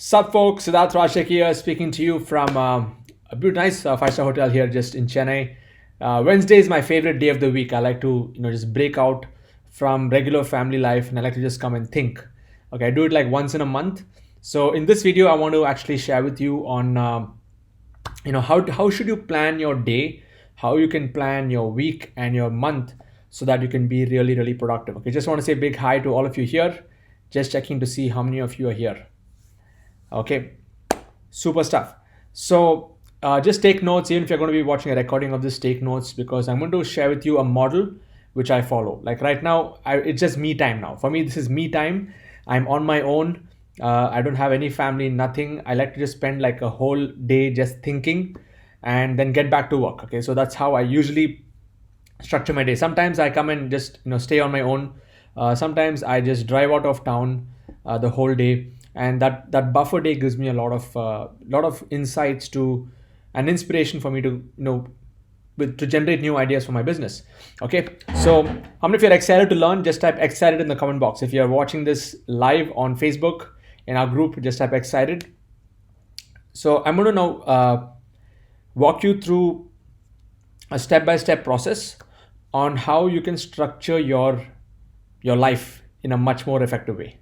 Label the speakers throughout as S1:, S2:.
S1: Sup, folks? Siddharth Rashek here, speaking to you from a beautiful, nice five-star hotel here, just in Chennai. Wednesday is my favorite day of the week. I like to, just break out from regular family life, and I like to just come and think. Okay, I do it like once in a month. So in this video, I want to actually share with you on, how should you plan your day, how you can plan your week and your month, so that you can be really, really productive. Okay, just want to say big hi to all of you here. Just checking to see how many of you are here. Okay, super stuff. So just take notes, even if you're going to be watching a recording of this, take notes, because I'm going to share with you a model which I follow. Like right now, it's just me time now. For me, this is me time. I'm on my own. I don't have any family, nothing. I like to just spend like a whole day just thinking and then get back to work. Okay, so that's how I usually structure my day. Sometimes I come and just stay on my own. Sometimes I just drive out of town the whole day, and that buffer day gives me a lot of insights to and inspiration for me to to generate new ideas for my business. Okay, so how many of you are excited to learn? Just type excited in the comment box. If you are watching this live on Facebook in our group, just type excited. So I'm going to now walk you through a step-by-step process on how you can structure your life in a much more effective way.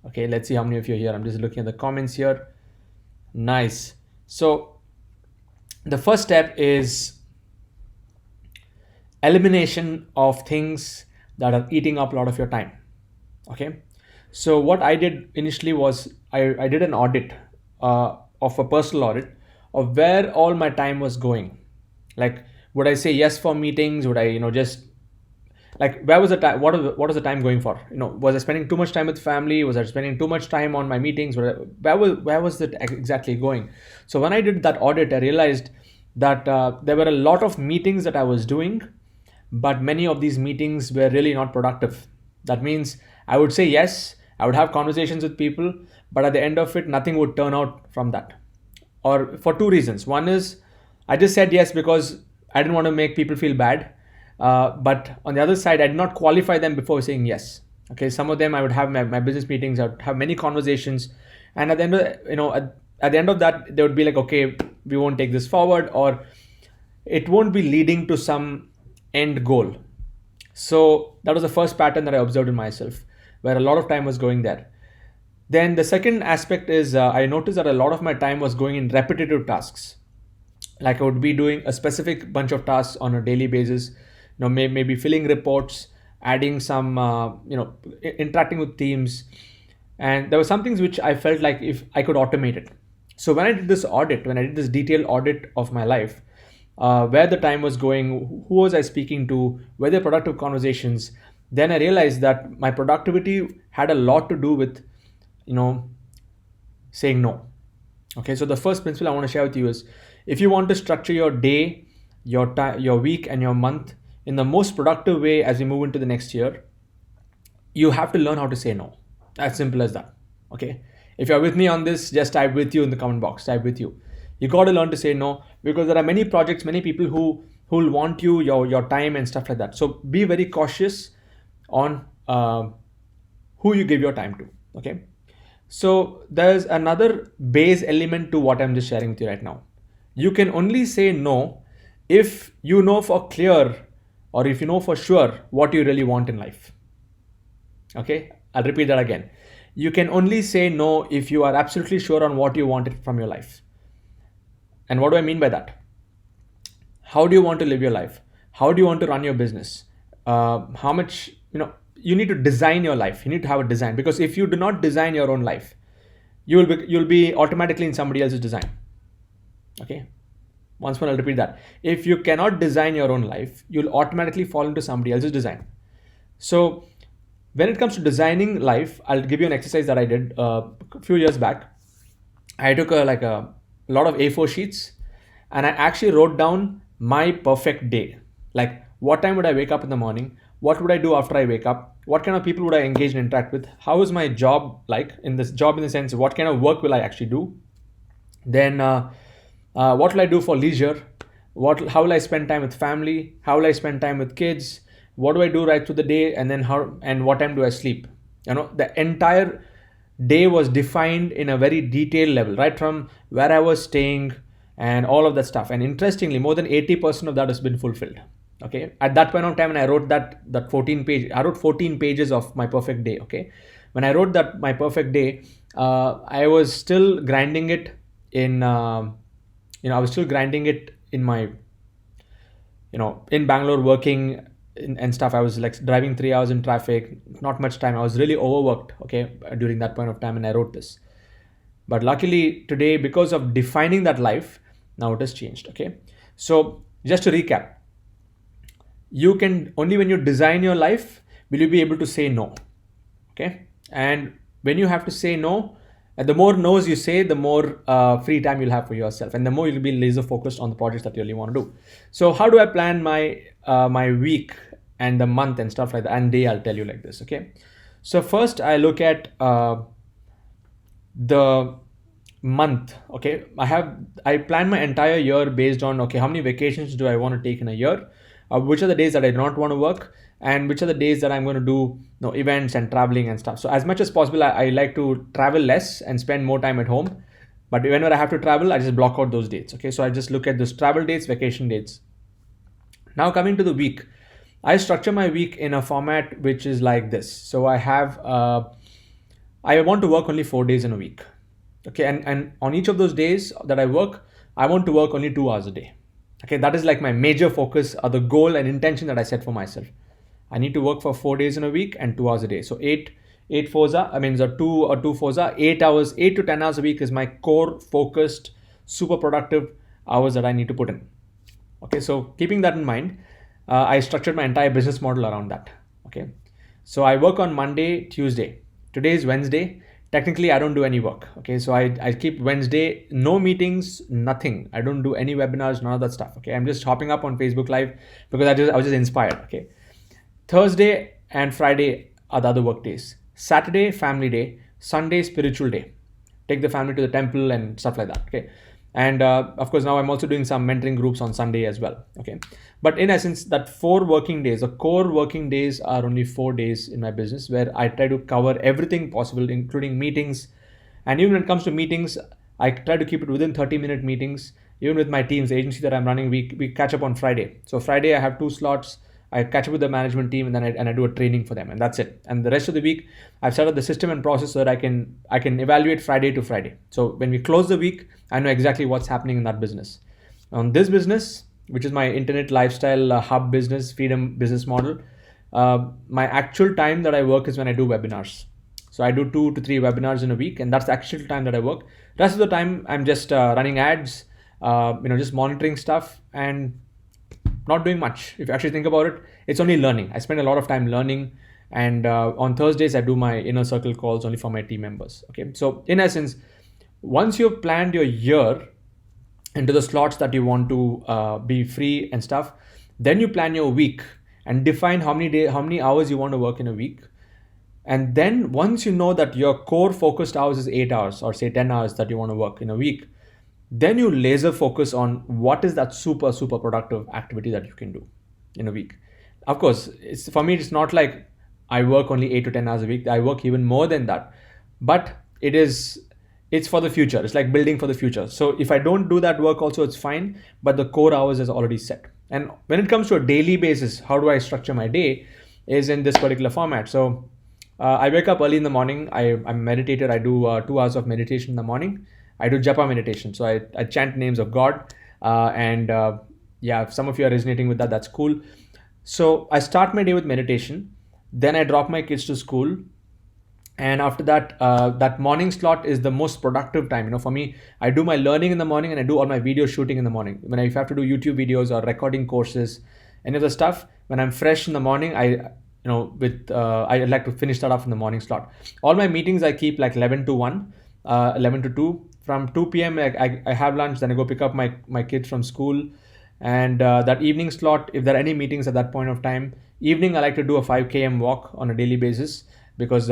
S1: Okay, let's see how many of you are here. I'm just looking at the comments here. Nice. So the first step is elimination of things that are eating up a lot of your time. Okay, so what I did initially was I did an audit of a personal audit of where all my time was going. Like, would I say yes for meetings? Would I just like, where was the time? What was the time going for? Was I spending too much time with family? Was I spending too much time on my meetings? Where was it exactly going? So when I did that audit, I realized that there were a lot of meetings that I was doing, but many of these meetings were really not productive. That means I would say yes, I would have conversations with people, but at the end of it, nothing would turn out from that. Or for two reasons. One is I just said yes because I didn't want to make people feel bad. But on the other side, I did not qualify them before saying yes. Okay, some of them I would have my business meetings, I would have many conversations, and at the end of at the end of that, they would be like, okay, we won't take this forward, or it won't be leading to some end goal. So that was the first pattern that I observed in myself, where a lot of time was going there. Then the second aspect is I noticed that a lot of my time was going in repetitive tasks. Like I would be doing a specific bunch of tasks on a daily basis, maybe filling reports, adding some, interacting with teams. And there were some things which I felt like if I could automate it. So when I did this detailed audit of my life, where the time was going, who was I speaking to, were there productive conversations, then I realized that my productivity had a lot to do with, saying no. Okay, so the first principle I want to share with you is, if you want to structure your day, your time, your week, and your month in the most productive way as we move into the next year, you have to learn how to say no. As simple as that. Okay, if you're with me on this, just type with you in the comment box. Type with you. You got to learn to say no, because there are many projects, many people who will want your time and stuff like that. So be very cautious on who you give your time to. Okay, so there's another base element to what I'm just sharing with you right now. You can only say no if you know for clear, or if you know for sure what you really want in life. Okay, I'll repeat that again. You can only say no if you are absolutely sure on what you want from your life. And what do I mean by that? How do you want to live your life? How do you want to run your business? How much, you need to design your life. You need to have a design, because if you do not design your own life, you'll be automatically in somebody else's design. Okay, once more I'll repeat that. If you cannot design your own life, you'll automatically fall into somebody else's design. So when it comes to designing life, I'll give you an exercise that I did a few years back. I took a lot of A4 sheets, and I actually wrote down my perfect day. Like, what time would I wake up in the morning? What would I do after I wake up? What kind of people would I engage and interact with? How is my job like? In this job, in the sense, what kind of work will I actually do? Then what will I do for leisure? How will I spend time with family? How will I spend time with kids? What do I do right through the day? And then what time do I sleep? The entire day was defined in a very detailed level, right from where I was staying and all of that stuff. And interestingly, more than 80% of that has been fulfilled. Okay, at that point of time when I wrote that 14 page, I wrote 14 pages of my perfect day. Okay, when I wrote that my perfect day, I was still grinding it in I was still grinding it in my, in Bangalore, working and stuff. I was like driving 3 hours in traffic, not much time. I was really overworked, okay, during that point of time, and I wrote this. But luckily today, because of defining that life, now it has changed. Okay, so just to recap, you can only, when you design your life, will you be able to say no. Okay, and when you have to say no, and the more no's you say, the more free time you'll have for yourself, and the more you'll be laser focused on the projects that you really want to do. So how do I plan my week and the month and stuff like that, and day? I'll tell you like this. Okay, so first I look at the month. Okay, I plan my entire year based on, okay, how many vacations do I want to take in a year, which are the days that I do not want to work, and which are the days that I'm going to do events and traveling and stuff. So as much as possible, I like to travel less and spend more time at home. But whenever I have to travel, I just block out those dates. Okay, so I just look at those travel dates, vacation dates. Now coming to the week, I structure my week in a format which is like this. So I want to work only 4 days in a week. Okay, and on each of those days that I work, I want to work only 2 hours a day. Okay, that is like my major focus, or the goal and intention that I set for myself. I need to work for 4 days in a week and 2 hours a day. So eight fours are, I mean, so two fours are 8 hours, 8 to 10 hours a week is my core focused, super productive hours that I need to put in. Okay, so keeping that in mind, I structured my entire business model around that. Okay, so I work on Monday, Tuesday. Today is Wednesday. Technically, I don't do any work. Okay, so I keep Wednesday, no meetings, nothing. I don't do any webinars, none of that stuff. Okay, I'm just hopping up on Facebook Live because I was just inspired. Okay, Thursday and Friday are the other work days. Saturday, family day. Sunday, spiritual day. Take the family to the temple and stuff like that. Okay, and of course now I'm also doing some mentoring groups on Sunday as well. Okay, but in essence, that 4 working days, the core working days, are only 4 days in my business, where I try to cover everything possible, including meetings. And even when it comes to meetings, I try to keep it within 30-minute meetings. Even with my teams, the agency that I'm running, we catch up on Friday. So Friday I have 2 slots. I catch up with the management team, and then I do a training for them, and that's it. And the rest of the week, I've set up the system and process so that I can evaluate Friday to Friday. So when we close the week, I know exactly what's happening in that business. On this business, which is my internet lifestyle hub business, freedom business model, my actual time that I work is when I do webinars. So I do 2 to 3 webinars in a week, and that's the actual time that I work. Rest of the time, I'm just running ads, just monitoring stuff and not doing much. If you actually think about it, it's only learning. I spend a lot of time learning, and on Thursdays I do my inner circle calls only for my team members. Okay, so in essence, once you've planned your year into the slots that you want to be free and stuff, then you plan your week and define how many hours you want to work in a week. And then once you know that your core focused hours is 8 hours, or say 10 hours that you want to work in a week, then you laser focus on what is that super productive activity that you can do in a week. Of course, for me, it's not like I work only 8 to 10 hours a week. I work even more than that, but it's for the future. It's like building for the future. So if I don't do that work also, it's fine, but the core hours is already set. And when it comes to a daily basis, how do I structure my day is in this particular format. So I wake up early in the morning. I'm a meditator. I do 2 hours of meditation in the morning. I do japa meditation. So I chant names of God. If some of you are resonating with that, that's cool. So I start my day with meditation. Then I drop my kids to school. And after that, that morning slot is the most productive time. For me, I do my learning in the morning, and I do all my video shooting in the morning. If I have to do YouTube videos or recording courses, any of the stuff, when I'm fresh in the morning, I like to finish that off in the morning slot. All my meetings I keep like 11 to 1, 11 to 2. From 2 p.m. I have lunch, then I go pick up my kids from school. And that evening slot, if there are any meetings at that point of time, evening I like to do a 5 km walk on a daily basis, because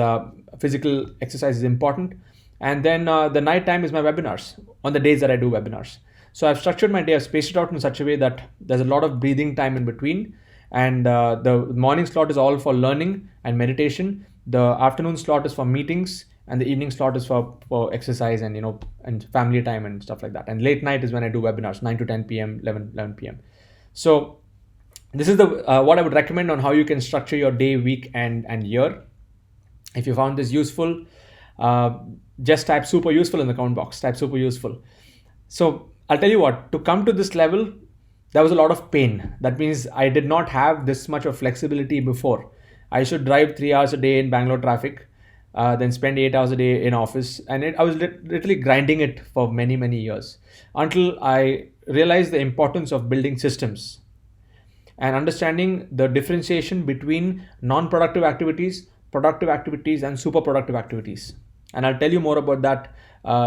S1: physical exercise is important. And then the night time is my webinars on the days that I do webinars. So I've structured my day, I've spaced it out in such a way that there's a lot of breathing time in between. And the morning slot is all for learning and meditation. The afternoon slot is for meetings and the evening slot is for exercise and and family time and stuff like that. And late night is when I do webinars, 9 to 10 p.m, 11 p.m. So this is the what I would recommend on how you can structure your day, week, and year. If you found this useful, uh, just type super useful in the comment box. Type super useful. So I'll tell you what, to come to this level, there was a lot of pain. That means I did not have this much of flexibility before. I should drive 3 hours a day in Bangalore traffic, then spend 8 hours a day in office, and I was literally grinding it for many, many years until I realized the importance of building systems and understanding the differentiation between non-productive activities, productive activities, and super productive activities. And I'll tell you more about that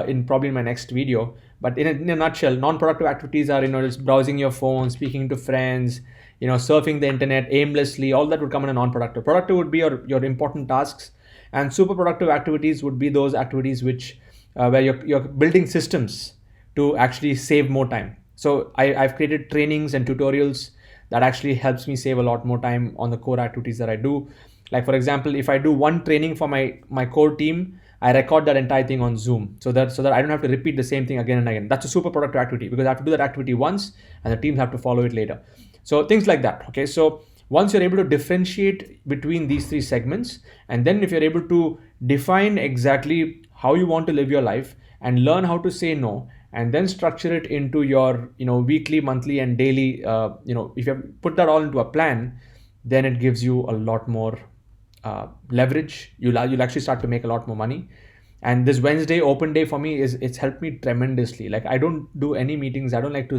S1: in probably my next video. But in a nutshell, non-productive activities are just browsing your phone, speaking to friends, surfing the internet aimlessly. All that would come in a non-productive. Productive would be your important tasks, and super productive activities would be those activities which where you're building systems to actually save more time. So I've created trainings and tutorials that actually helps me save a lot more time on the core activities that I do. Like for example, if I do one training for my core team, I record that entire thing on Zoom so that I don't have to repeat the same thing again and again. That's a super productive activity because I have to do that activity once and the teams have to follow it later. So things like that. Okay, so once you're able to differentiate between these three segments, and then if you're able to define exactly how you want to live your life and learn how to say no, and then structure it into your weekly, monthly, and daily, if you put that all into a plan, then it gives you a lot more leverage. You'll actually start to make a lot more money. And this Wednesday open day for me it's helped me tremendously. Like I don't do any meetings. I don't like to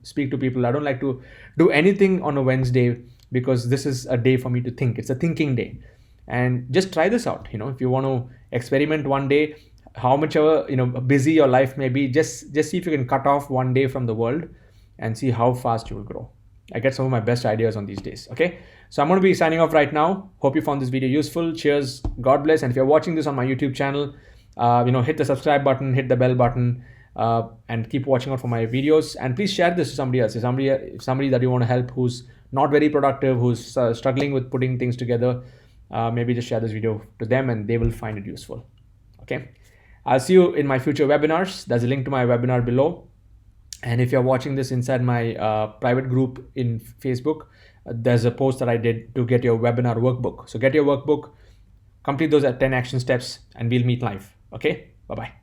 S1: speak to people. I don't like to do anything on a Wednesday because this is a day for me to think. It's a thinking day. And just try this out. If you want to experiment one day, how much ever busy your life may be, just see if you can cut off one day from the world and see how fast you will grow. I get some of my best ideas on these days. Okay, so I'm going to be signing off right now. Hope you found this video useful. Cheers, God bless. And if you're watching this on my YouTube channel, hit the subscribe button, hit the bell button, and keep watching out for my videos. And please share this to somebody else. If somebody that you want to help who's not very productive, who's struggling with putting things together, maybe just share this video to them and they will find it useful. Okay, I'll see you in my future webinars. There's a link to my webinar below. And if you're watching this inside my private group in Facebook, there's a post that I did to get your webinar workbook. So get your workbook, complete those 10 action steps, and we'll meet live. Okay, bye-bye.